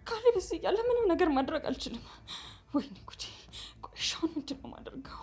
ካሌብ እዚህ እያለ ምንም ነገር ማድረግ አልችልም። ወይኔ ጉዴ! ቆይ አሁን ምንድን ነው የማደርገው?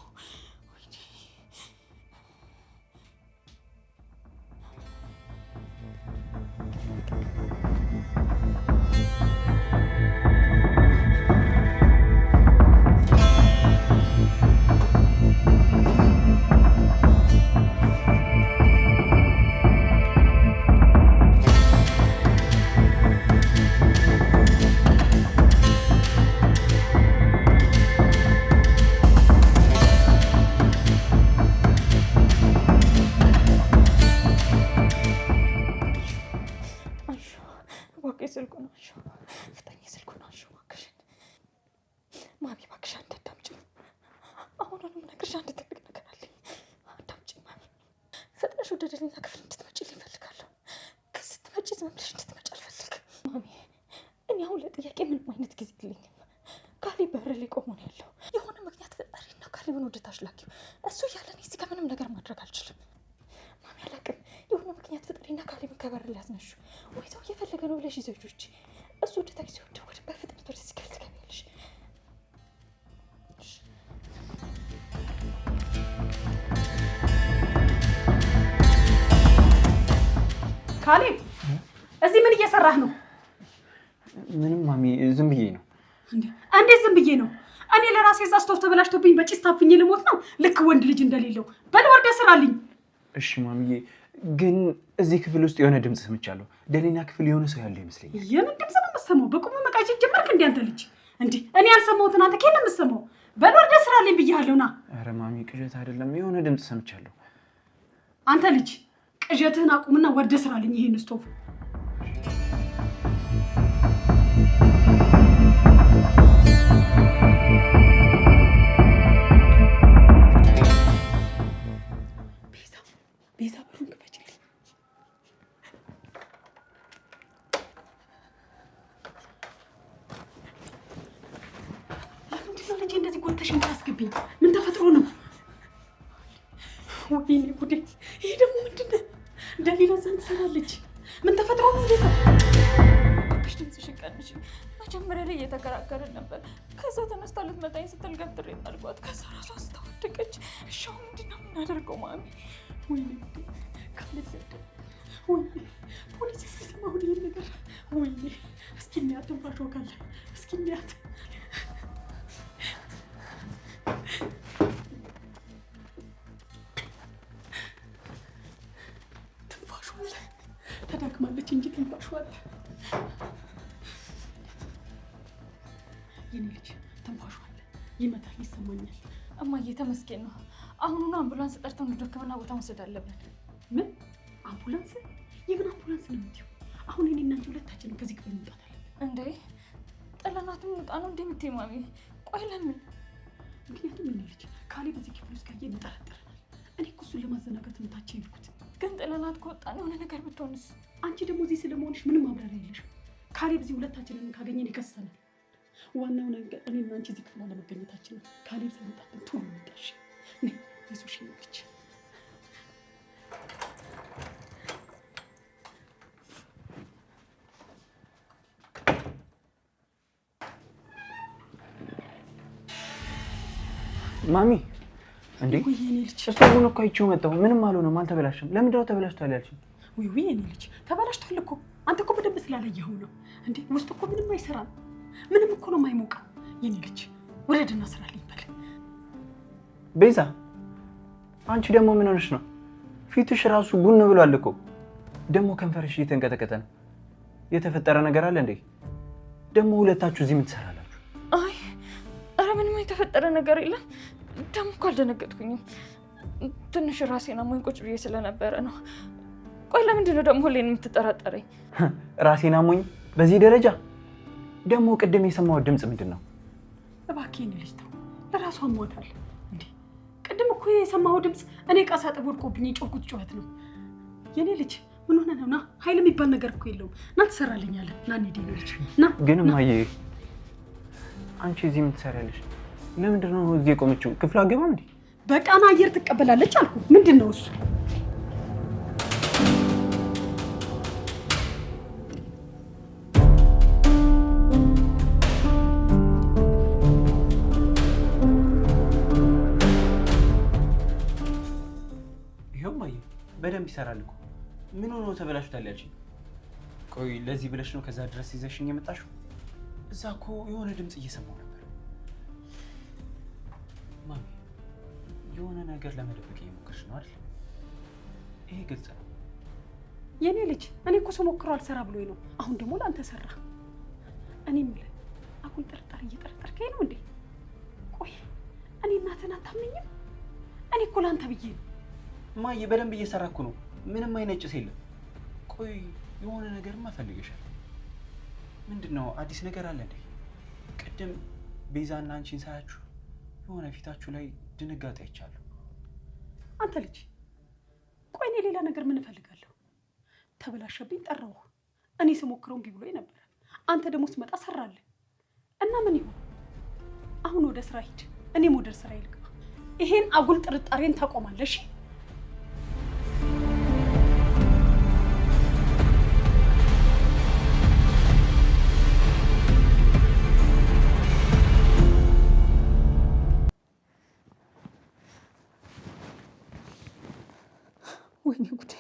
ማሚ እባክሽ አንተ አዳምጪኝ። አሁንም ነግርሽ አንድ ትልቅ ነገር አለኝ። አዳምጪኝ ማሚ። ፈጥነሽ ወደ ደሊና ክፍል እንድትመጪልኝ እፈልጋለሁ። ግን ስትመጪ ዝም ብለሽ እንድትመጪ አልፈልግም ማሚ። እኔ አሁን ለጥያቄ ምንም አይነት ጊዜ የለኝም። ካሌብ በር ላይ ቆሞ ነው ያለው። የሆነ ምክንያት ፈጣሪና ካሌብን ወደ ታች ላኪው። እሱ እያለ እኔ እዚህ ጋር ምንም ነገር ማድረግ አልችልም ማሚ። አላውቅም። የሆነ ምክንያት ፈጣሪና ካሌብን ከበር ላይ ያስነሹ ወይ ሰው እየፈለገ ነው ብለሽ ይዘሽ ውጪ። እሱ ወደ ታች ሲወርድ ወደ በፍጥነት ወደዚህ ጋር ትገቢያለሽ። ካሌብ እዚህ ምን እየሰራህ ነው? ምንም ማሚ፣ ዝም ብዬ ነው። እንዴት ዝም ብዬ ነው? እኔ ለራሴ እዛ ስቶቭ ተበላሽቶብኝ በጭስ ታፍኜ ልሞት ነው? ልክ ወንድ ልጅ እንደሌለው በል ወርደህ ስራልኝ። እሺ ማሚዬ፣ ግን እዚህ ክፍል ውስጥ የሆነ ድምፅ ሰምቻለሁ። ደሊና ክፍል የሆነ ሰው ያለው ይመስለኛል። የምን ድምፅ ነው የምትሰማው? በቁም መቃጨት ጀመርክ እንዴ አንተ ልጅ? እንዴ እኔ ያልሰማሁትን አንተ ከየት ነው የምትሰማው? በል ወርደህ ስራልኝ ብዬሃለሁ። ና። ኧረ ማሚ፣ ቅዠት አይደለም፣ የሆነ ድምፅ ሰምቻለሁ። አንተ ልጅ ቅዠትህን አቁምና ወርደህ ስራልኝ ይሄን ስቶቭ። ቤዛ በሩን ክፈችልኝ። ለምንድን ነው ልጄ እንደዚህ ጎተሽ የምታስገቢኝ? ምን ተፈጥሮ ነው? ወይኔ ጉዴ! ይሄ ደግሞ ምንድን ነው? ደሊላ እዛ ትሰራለች። ምን ተፈጥሮ ነው? እባክሽ ድምፅሽን ቀንሽ። መጀመሪያ ላይ እየተከራከርን ነበር። ከዛ ተነስታ ልትመታኝ ስትል ገትሬ አልኳት። ከዛ ራሷ አስታወደቀች። እሺ አሁን ምንድን ነው የምናደርገው ማሚ? ወይኔ ካልፈደ ወይኔ ፖሊስ ሲሰማው ይሄ ነገር ወይኔ እስኪ እናያት ትንፋሿ ካለ እስኪ እናያት። ትንፋሿ አለ ተዳክማለች እንጂ ትንፋሿ አለ። የኔ ልጅ ትንፋሿ አለ፣ ይመታል፣ ይሰማኛል። እማዬ ተመስገን ነው። አሁኑኑ አምቡላንስ ጠርተን ወደ ሕክምና ቦታ መውሰድ አለብን። ምን አምቡላንስ? የምን አምቡላንስ ነው የምትይው? አሁን እኔ እና አንቺ ሁለታችንም ከዚህ ክፍል መውጣት አለብን። እንዴ ጥለናትም እንውጣ ነው እንዴ የምትይው ማሚ? ቆይ ለምን? ምክንያቱም የኔ ልጅ ካሌብ በዚህ ክፍል ውስጥ ካየን ይጠረጥረናል። እኔ እኮ እሱን ለማዘናጋት ነው ታች የሄድኩት። ግን ጥለናት ከወጣን የሆነ ነገር ብትሆንስ? አንቺ ደግሞ እዚህ ስለመሆንሽ ምንም ማብራሪያ የለሽም። ካሌብ እዚህ ሁለታችንን ካገኘን ይከሰናል። ዋናው ነገር እኔ እና አንቺ እዚህ ክፍል አለመገኘታችን ነው። ካሌብ ሳይመጣብን ቶሎ እንውጣሽ። ነይ አይዞሽ ልጅ። ማሚ እንዴ የኔ ልጅ ስቶቡን እኮ አይቼው መጣሁ። ምንም አልሆነም፣ አልተበላሸም። ለምንድን ነው ተበላሽቷል ያልሽኝ? ወይ የኔ ልጅ ተበላሽቷል እኮ። አንተ እኮ በደንብ ስላላየኸው ነው እንዴ። ውስጥ እኮ ምንም አይሰራም። ምንም እኮ ነው የማይሞቀው። የኔ ልጅ ወረድና ስራልኝ በል። ቤዛ አንቺ ደግሞ ምን ሆነሽ ነው? ፊትሽ ራሱ ቡን ብሏል እኮ። ደግሞ ከንፈርሽ እየተንቀጠቀጠ ነው። የተፈጠረ ነገር አለ እንዴ? ደግሞ ሁለታችሁ እዚህ ምን ትሰራላችሁ? አይ ኧረ ምንም የተፈጠረ ነገር የለም። ደግሞ እኮ አልደነገጥኩኝም። ትንሽ ራሴን አሞኝ ቁጭ ብዬ ስለነበረ ነው። ቆይ ለምንድን ነው ደግሞ ሁሌን የምትጠራጠረኝ? ራሴን አሞኝ በዚህ ደረጃ? ደግሞ ቅድም የሰማሁት ድምፅ ምንድን ነው? እባክህ የኔ ልጅ ተው፣ ለራሷ አሟታል እንዴ። ቅድም እኮ የሰማሁት ድምፅ እኔ ዕቃ ሳጥብ ወድቆብኝ የጮህኩት ጩኸት ነው። የኔ ልጅ ምን ሆነ ነው? ና ኃይል የሚባል ነገር እኮ የለውም። ና ትሰራልኛለህ። ና እንሂድ የኔ ልጅ ና። ግን እማዬ አንቺ እዚህ ምን ትሰሪያለሽ? ለምንድን ነው እዚህ የቆመችው? ክፍሉ አገባም እንዴ? በቃና አየር ትቀበላለች አልኩ። ምንድን ነው እሱ? ይሰራል እኮ። ምን ሆኖ ተበላሽቷል ያልሽኝ? ቆይ ለዚህ ብለሽ ነው ከዛ ድረስ ይዘሽኝ የመጣሽው? እዛ እኮ የሆነ ድምፅ እየሰማሁ ነበር። ማሚ የሆነ ነገር ለመደበቅ እየሞከርሽ ነው አይደል? ይሄ ግልጽ ነው። የኔ ልጅ እኔ እኮ ስሞክረው አልሰራ ብሎኝ ነው። አሁን ደግሞ ለአንተ ሰራ። እኔ የምልህ አሁን ጥርጣሬ እየጠረጠርከኝ ነው እንዴ? ቆይ እኔ እናትህን አታምነኝም? እኔ እኮ ለአንተ ብዬ ነው። ማዬ በደንብ እየሰራ እኮ ነው። ምንም አይነት ጭስ የለም። ቆይ የሆነ ነገርማ ፈልገሻል። ምንድን ነው? አዲስ ነገር አለ እንዴ? ቅድም ቤዛና አንቺን ሳያችሁ የሆነ ፊታችሁ ላይ ድንጋጤ አይቻለሁ። አንተ ልጅ ቆይ እኔ ሌላ ነገር ምን እፈልጋለሁ? ተበላሸብኝ ጠራው። እኔ ስሞክረው እምቢ ብሎኝ ነበር። አንተ ደግሞ ስመጣ ሰራልህ እና ምን ይሁን? አሁን ወደ ስራ ሂድ፣ እኔም ወደ ስራ ይልቅ። ይሄን አጉል ጥርጣሬን ታቆማለሽ? ወይኔ ጉዴ!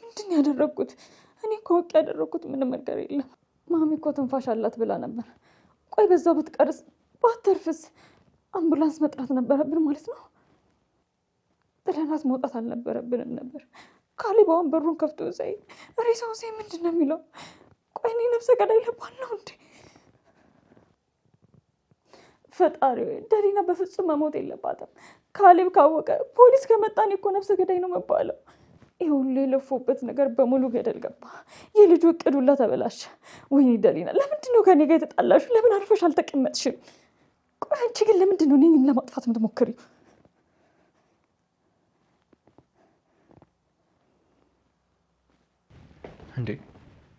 ምንድን ያደረኩት? እኔ እኮ ወቅ ያደረኩት ምንም ነገር የለም። ማሚ እኮ ትንፋሽ አላት ብላ ነበር። ቆይ በዛው ብትቀርስ ባትተርፍስ? አምቡላንስ መጥራት ነበረብን ማለት ነው። ጥለናት መውጣት አልነበረብንም ነበር። ካሌብ አሁን በሩን ከፍቶ ሳይ ሬሳው ሳይ ምንድን ነው የሚለው? ቆይ እኔ ነፍሰ ገዳይ ልባል ነው እንዴ? ፈጣሪ ደሊና በፍጹም መሞት የለባትም። ካሌብ ካወቀ ፖሊስ ከመጣን እኮ ነፍሰ ገዳይ ነው መባለው። ይሄ ሁሉ የለፉበት ነገር በሙሉ ገደል ገባ። የልጁ እቅድ ሁላ ተበላሸ። ወይኔ ደሊና፣ ለምንድን ነው ከኔ ጋር የተጣላሽው? ለምን አርፈሽ አልተቀመጥሽም? ቆይ አንቺ ግን ለምንድን ነው እኔን ለማጥፋት የምትሞክሪው? እንዴ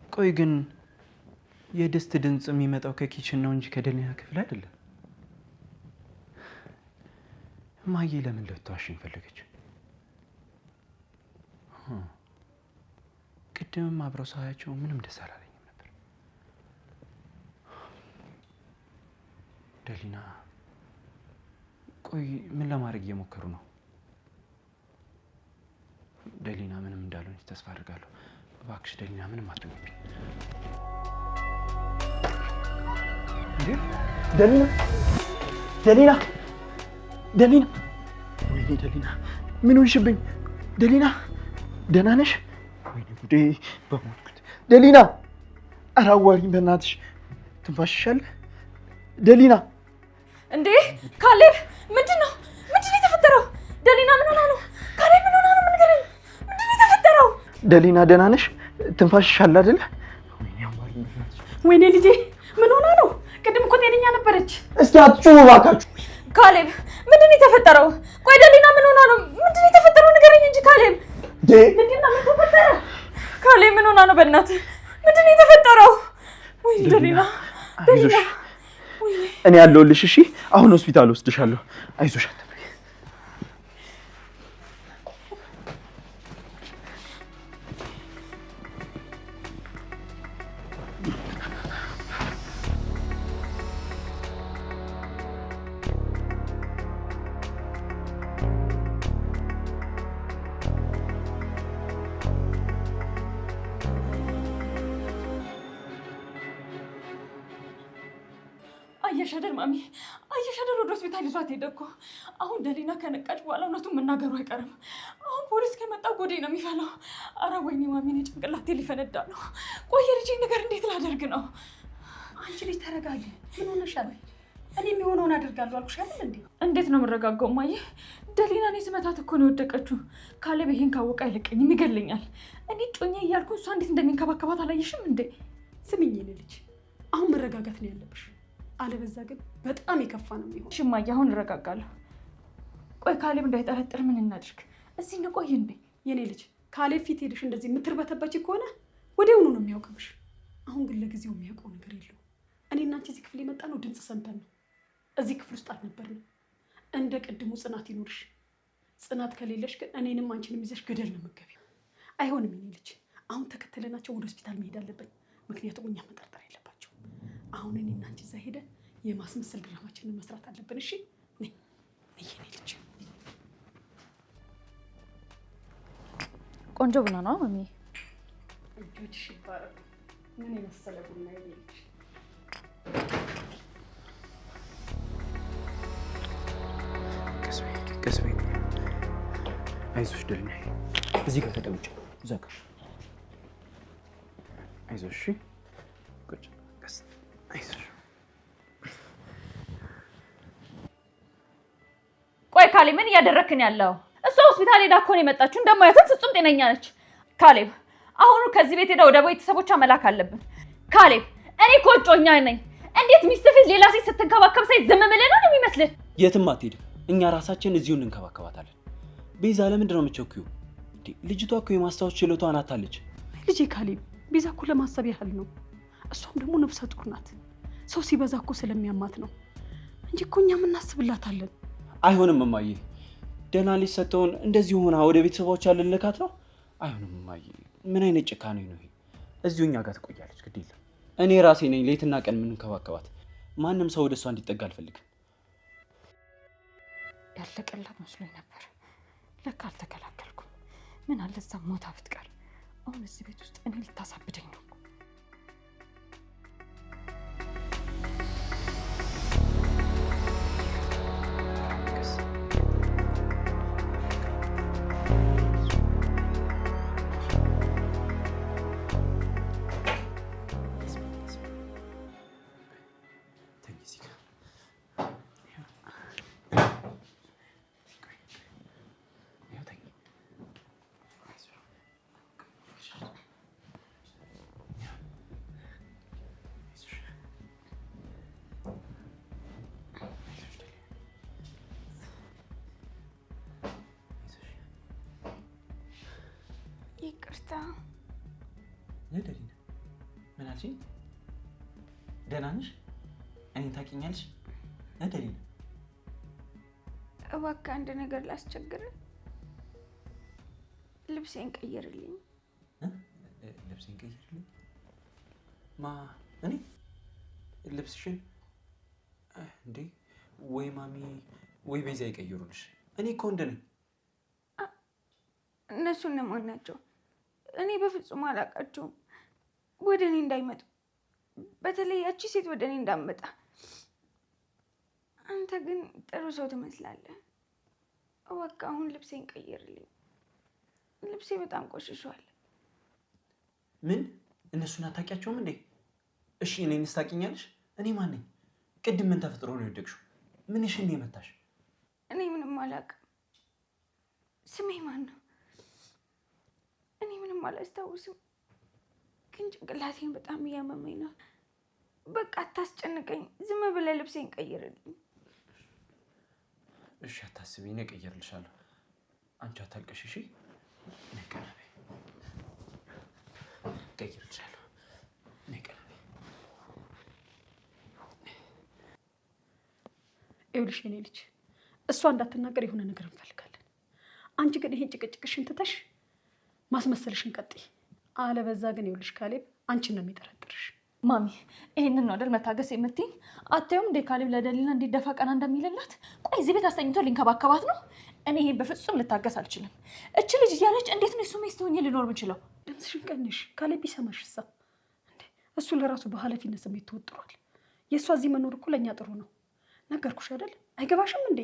ቆይ ግን የድስት ድምፅ የሚመጣው ከኪችን ነው እንጂ ከደሊና ክፍል አይደለም። ማዬ ለምን ልትዋሽኝ ፈለገች? ቅድምም አብረው ሳያቸው ምንም ደስ አላለኝም ነበር። ደሊና ቆይ ምን ለማድረግ እየሞከሩ ነው? ደሊና ምንም እንዳልሆነች ተስፋ አድርጋለሁ። እባክሽ ደሊና ምንም አትሆኝብኝ። እንዴ ደሊና ደሊና ደሊና! ወይኔ ደሊና ምን ሆንሽብኝ? ደሊና ደህና ነሽ? ወይኔ ጉዴ በሞትኩት። ደሊና ኧረ አዋሪኝ በእናትሽ። ትንፋሽሻል ደሊና? እንዴ ካሌብ ምንድን ነው የተፈጠረው? ደሊና ምን ሆና ነው? ካሌብ ምን ሆና ነው? ምንገረኝ፣ ምንድን ነው የተፈጠረው? ደሊና ደህና ነሽ? ትንፋሽሻል አይደለ? ወይኔ አዋሪኝ በእናትሽ። ወይኔ ልጄ ምን ሆና ነው? ቅድም እኮ ጤነኛ ነበረች። እስቲ አትጩሁ እባካችሁ። ካሌብ ምንድን ነው የተፈጠረው? ቆይ ደሊና ምን ሆና ነው? ምንድን ነው የተፈጠረው? ንገረኝ እንጂ ካሌብ። ምንድን ነው የተፈጠረ? ካሌብ ምን ሆና ነው? በእናትህ ምንድን ነው የተፈጠረው? ወይ ደሊና አይዞሽ፣ እኔ ያለሁልሽ። እሺ አሁን ሆስፒታል ወስድሻለሁ። አይዞሽ አትበይ። አየሽ አይደል ማሚ፣ አየሽ አይደል ወደ ሆስፒታል ይዟት ሄደ እኮ። አሁን ደሊና ከነቃች በኋላ እውነቱን መናገሩ አይቀርም። አሁን ፖሊስ ከመጣ ጎዴ ነው የሚፈላው። ኧረ ወይኔ ማሚ፣ እኔ ጭንቅላቴ ሊፈነዳ ነው። ቆይ የልጄን ነገር እንዴት ላደርግ ነው? አንቺ ልጅ ተረጋጊ። ምን ሆነሻል? እኔ የሚሆነውን አደርጋለሁ አልኩሽ አይደል እንዴ? እንዴት ነው የምረጋጋው ማየ? ደሊና እኔ ስመታት እኮ ነው የወደቀችው። ካሌብ ይሄን ካወቀ አይለቀኝም፣ ይገለኛል። እኔ ጮኛ እያልኩ እሷ እንዴት እንደሚንከባከባት አላየሽም እንዴ? ስሚኝ የኔ ልጅ፣ አሁን መረጋጋት ነው ያለብሽ። አለበዛ ግን በጣም የከፋ ነው የሚሆነው። ሽማዬ አሁን እረጋጋለሁ። ቆይ ካሌብ እንዳይጠረጥር ምን እናድርግ? እዚህ እንቆይ እንዴ? የኔ ልጅ ካሌብ ፊት ሄደሽ እንደዚህ የምትርበተበች ከሆነ ወዲያውኑ ነው የሚያውቅብሽ። አሁን ግን ለጊዜው የሚያውቀው ነገር የለውም። እኔና አንቺ እዚህ ክፍል የመጣ ነው ድምፅ ሰምተን ነው። እዚህ ክፍል ውስጥ አልነበርንም። እንደ ቅድሙ ጽናት ይኖርሽ። ጽናት ከሌለሽ ግን እኔንም አንቺንም ይዘሽ ገደል ነው የምትገቢው። አይሆንም የኔ ልጅ። አሁን ተከተለናቸው ወደ ሆስፒታል መሄድ አለብን። ምክንያቱም እኛ መጠርጠር የለባቸው። አሁን እኔና አንቺ እዛ ሄደን የማስመሰል ድራማችንን መስራት አለብን። እሺ ነይ የኔ ልጅ። ቆንጆ ቡና ነው ማሚ። እጆችሽ ይባረክ። ምን የመሰለ ቡና ይልሽ። ቀስ በይ። አይዞሽ ደልኛ። እዚህ ጋር ተቀምጪ። እዛ ጋር አይዞሽ። ቁጭ ቀስ። አይዞሽ። ቆይ ካሌብ ምን እያደረክን ያለው? እሷ ሆስፒታል ሄዳ እኮ ነው የመጣችው። እንደማያትን ፍጹም ጤነኛ ነች። ካሌብ አሁኑ ከዚህ ቤት ሄዳ ወደ ቤተሰቦቿ መላክ አለብን። ካሌብ እኔ እኮ እጮኛ ነኝ። እንዴት ሚስት ፊት ሌላ ሴት ስትንከባከብ ሳይ ዝም ብለህ ነው የሚመስልህ? የትም አትሄድም። እኛ ራሳችን እዚሁ እንንከባከባታለን። ቤዛ ለምንድን ነው የምትቸኩው? ልጅቷ እኮ የማስታወስ ችሎታዋን አታለች። ልጄ ካሌብ ቤዛ እኮ ለማሰብ ያህል ነው። እሷም ደግሞ ነፍሰ ጡር ናት። ሰው ሲበዛ እኮ ስለሚያማት ነው እንጂ እኮ እኛም እናስብላታለን። አይሆንም እማዬ። ደህና ልጅ ሰጥተውን እንደዚህ ሆና ወደ ቤተሰቦቿ ልልካት ነው? አይሆንም እማዬ። ምን አይነት ጭካኔ ነው ይሄ? እዚሁ እኛ ጋር ትቆያለች። ግድ የለም እኔ ራሴ ነኝ ሌትና ቀን የምንከባከባት። ማንም ሰው ወደ እሷ እንዲጠጋ አልፈልግም። ያለቀላት መስሎኝ ነበር። ለካ አልተከላከልኩም። ምን አለ እዛ ሞታ ብትቀር። አሁን እዚህ ቤት ውስጥ እኔ ልታሳብደኝ ነው። ይቅርታ። ደሊና ምን አልሽኝ? ደህና ነሽ? እኔን ታውቂኛለሽ? ደሊና እባክህ አንድ ነገር ላስቸግርህ። ልብሴን ቀይርልኝ። ልብሴን ቀይርልኝ? እኔ ልብስሽን እንዴ? ወይ ማሚ ወይ ቤዛ ይቀይሩልሽ። እኔ እኮ ወንድ ነኝ። እነሱ እነማን ናቸው? እኔ በፍጹም አላውቃቸውም። ወደ እኔ እንዳይመጡ፣ በተለይ ያቺ ሴት ወደ እኔ እንዳትመጣ። አንተ ግን ጥሩ ሰው ትመስላለህ። እባክህ አሁን ልብሴን ቀይርልኝ። ልብሴ በጣም ቆሽሿል። ምን? እነሱን አታውቂያቸውም እንዴ? እሺ እኔንስ ታውቂኛለሽ? እኔ ማን ነኝ? ቅድም ምን ተፈጥሮ ነው የወደቅሽው? ምንሽን ነው የመታሽ? እኔ ምንም አላውቅም። ስሜ ማን ነው? እኔ ምንም አላስታውስም። ግን ጭንቅላቴን በጣም እያመመኝ ነው። በቃ አታስጨንቀኝ። ዝም ብለህ ልብሴን ቀይርልኝ። እሺ አታስቢ፣ እኔ እቀይርልሻለሁ። አንቺ አታልቅሽ እሺ? እኔ ቀረበ እቀይርልሻለሁ። እኔ ቀረበ። ይኸውልሽ የኔ ልጅ፣ እሷ እንዳትናገር የሆነ ነገር እንፈልጋለን። አንቺ ግን ይሄን ጭቅጭቅሽን ትተሽ ማስመሰልሽን ቀጥይ። አለበዛ ግን ይኸውልሽ ካሌብ አንቺን ነው የሚጠረጥርሽ። ማሚ ይሄንን ነው አይደል መታገስ የምትይኝ? አታዩም እንዴ ካሌብ ለደሊና እንዲደፋ ቀና እንደሚልላት? ቆይ እዚህ ቤት አስተኝቶ ሊንከባከባት ነው? እኔ ይሄን በፍጹም ልታገስ አልችልም። እች ልጅ እያለች እንዴት ነው እሱ ሚስት ሆኜ ልኖር የምችለው? ድምፅሽን ቀንሽ። ካሌብ ቢሰማሽ እሳ እንዴ? እሱ ለራሱ በኃላፊነት ስሜት ተወጥሯል። የእሷ እዚህ መኖር እኮ ለእኛ ጥሩ ነው። ነገርኩሽ አይደል? አይገባሽም እንዴ?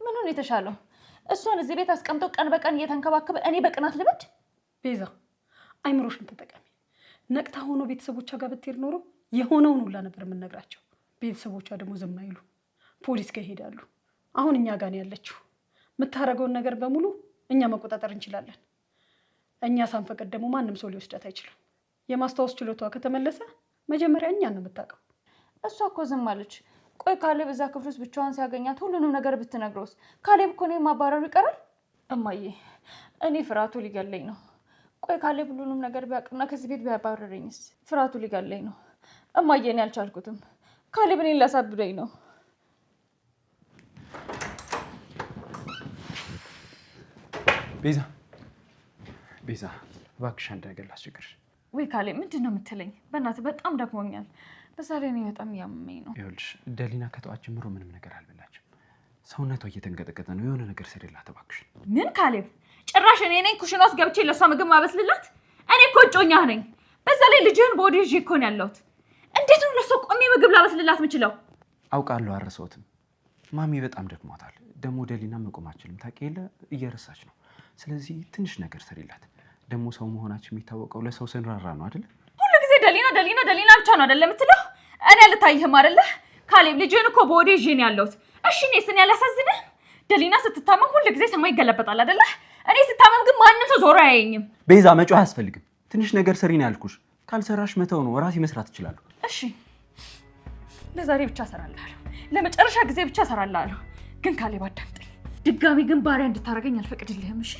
ምኑን የተሻለው? እሷን እዚህ ቤት አስቀምጦ ቀን በቀን እየተንከባከበ እኔ በቅናት ልበድ? ቤዛ አይምሮሽን ተጠቀሚ። ነቅታ ሆኖ ቤተሰቦቿ ጋር ብትሄድ ኖሮ የሆነውን ሁላ ነበር የምንነግራቸው። ቤተሰቦቿ ደግሞ ዝም አይሉ፣ ፖሊስ ጋር ይሄዳሉ። አሁን እኛ ጋር ነው ያለችው። የምታደርገውን ነገር በሙሉ እኛ መቆጣጠር እንችላለን። እኛ ሳንፈቅድ ደግሞ ማንም ሰው ሊወስዳት አይችልም። የማስታወስ ችሎቷ ከተመለሰ መጀመሪያ እኛን ነው የምታውቀው። እሷ እኮ ዝም አለች። ቆይ ካሌብ እዛ ክፍል ውስጥ ብቻዋን ሲያገኛት ሁሉንም ነገር ብትነግረውስ? ካሌብ እኮ እኔን ማባረሩ ይቀራል? እማዬ እኔ ፍርሃቱ ሊገለኝ ነው። ቆይ ካሌብ ሁሉንም ነገር ቢያውቅና ከዚህ ቤት ቢያባረረኝስ? ፍርሃቱ ሊገለኝ ነው እማዬ። እኔ አልቻልኩትም። ካሌብ እኔን ሊያሳብደኝ ነው። ቤዛ እባክሽ አንድ ነገር ላስቸግርሽ። ወይ ካሌብ ምንድን ነው የምትለኝ? በእናትህ በጣም ደክሞኛል። በዛ ላይ እኔ በጣም እያመመኝ ነው። ይኸውልሽ ደሊና ከጠዋት ጀምሮ ምንም ነገር አልበላችም። ሰውነቷ እየተንቀጠቀጠ ነው። የሆነ ነገር ስሪላት እባክሽ። ምን ካሌብ? ጭራሽ እኔ ነኝ ኩሽና ውስጥ ገብቼ ለሷ ምግብ ማበስልላት? እኔ እኮ እጮኛህ ነኝ። በዛ ላይ ልጅህን በወዴ ይዤ እኮ ነው ያለሁት። እንዴት ነው ለሷ ቆሜ ምግብ ላበስልላት የምችለው? አውቃለሁ፣ አረሰውትም። ማሚ በጣም ደክሟታል። ደግሞ ደሊና መቆም አትችልም። ታውቂ የለ እየረሳች ነው። ስለዚህ ትንሽ ነገር ስሪላት። ደግሞ ሰው መሆናችን የሚታወቀው ለሰው ስንራራ ነው አይደል? ሁሉ ጊዜ ደሊና ብቻ ነው አይደል የምትለው? እኔ አልታይህም አይደለ? ካሌብ ልጅህን እኮ በወዴ ይዤ ነው ያለሁት። እሺ እኔስ እኔ አላሳዝንህ? ደሊና ስትታመም ሁሉ ጊዜ ሰማይ ይገለበጣል አይደለ? እኔ ስታመም ግን ማንም ሰው ዞሮ አያየኝም። ቤዛ መጮህ አያስፈልግም። ትንሽ ነገር ስሪ ነው ያልኩሽ። ካልሰራሽ መተው ነው። ራሴ መስራት እችላለሁ። እሺ ለዛሬ ብቻ እሰራልሃለሁ። ለመጨረሻ ጊዜ ብቻ እሰራልሃለሁ። ግን ካሌብ አዳምጠኝ። ድጋሚ ግን ባሪያ እንድታደርገኝ አልፈቅድልህም። እሺ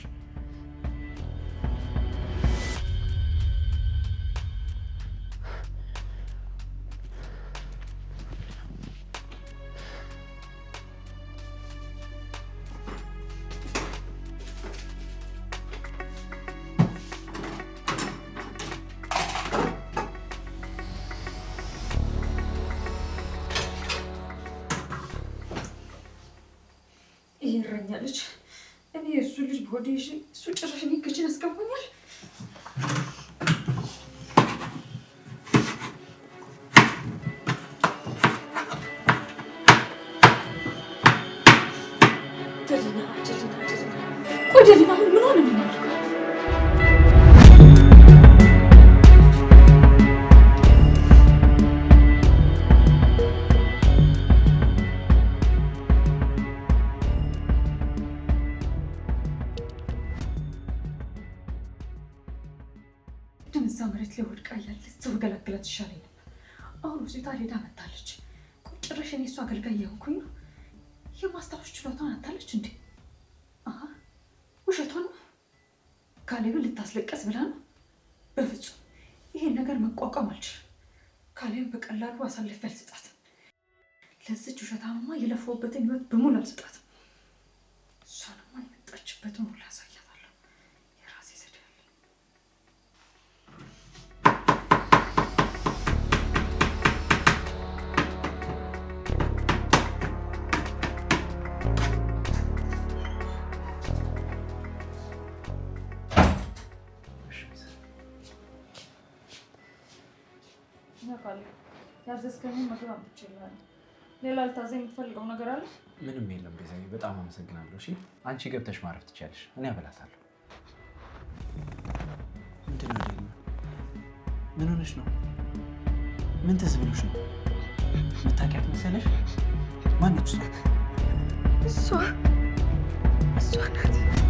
ይረኛለች። እኔ እሱ ልጅ በሆዴ ይዤ እሱ ጭራሽ እኔ ክችን አስገባኛል። ቆይ ደሊና አሁን ምን ሆነ? እዛ መሬት ላይ ወድቃ እያለች ሰው ገላግላት ይሻለኝ ነበር። አሁን ሆስፒታል ሄዳ መጣለች። ጭራሽ እኔ እሷ አገልጋይ የሆንኩኝ ነው። የማስታወስ ችሎታዋን አታለች እንዴ? ውሸቷን ነው። ካሌብን ልታስለቀስ ብላ ነው። በፍጹም ይሄን ነገር መቋቋም አልችልም። ካሌብን በቀላሉ አሳልፌ አልሰጣትም። ለዚች ውሸታማ የለፈውበትን ህይወት በሙሉ አልሰጣትም። እሷንማ የመጣችበትን ሁሉ አሳያታለሁ። የራሴ ዘዴ አለ። ያዘዝከኝን ምግብ አምጥቼልሃለሁ። ሌላ ልታዘኝ የምትፈልገው ነገር አለ? ምንም የለም ቤዛዬ፣ በጣም አመሰግናለሁ። እሺ አንቺ ገብተሽ ማረፍ ትችያለሽ። እኔ አበላታለሁ። ምንድን ነው ደሊና? ምን ሆነሽ ነው? ምን ትዝ ብሎሽ ነው? የምታውቂያት መሰለሽ? ማነች እሷ? እሷ ናት።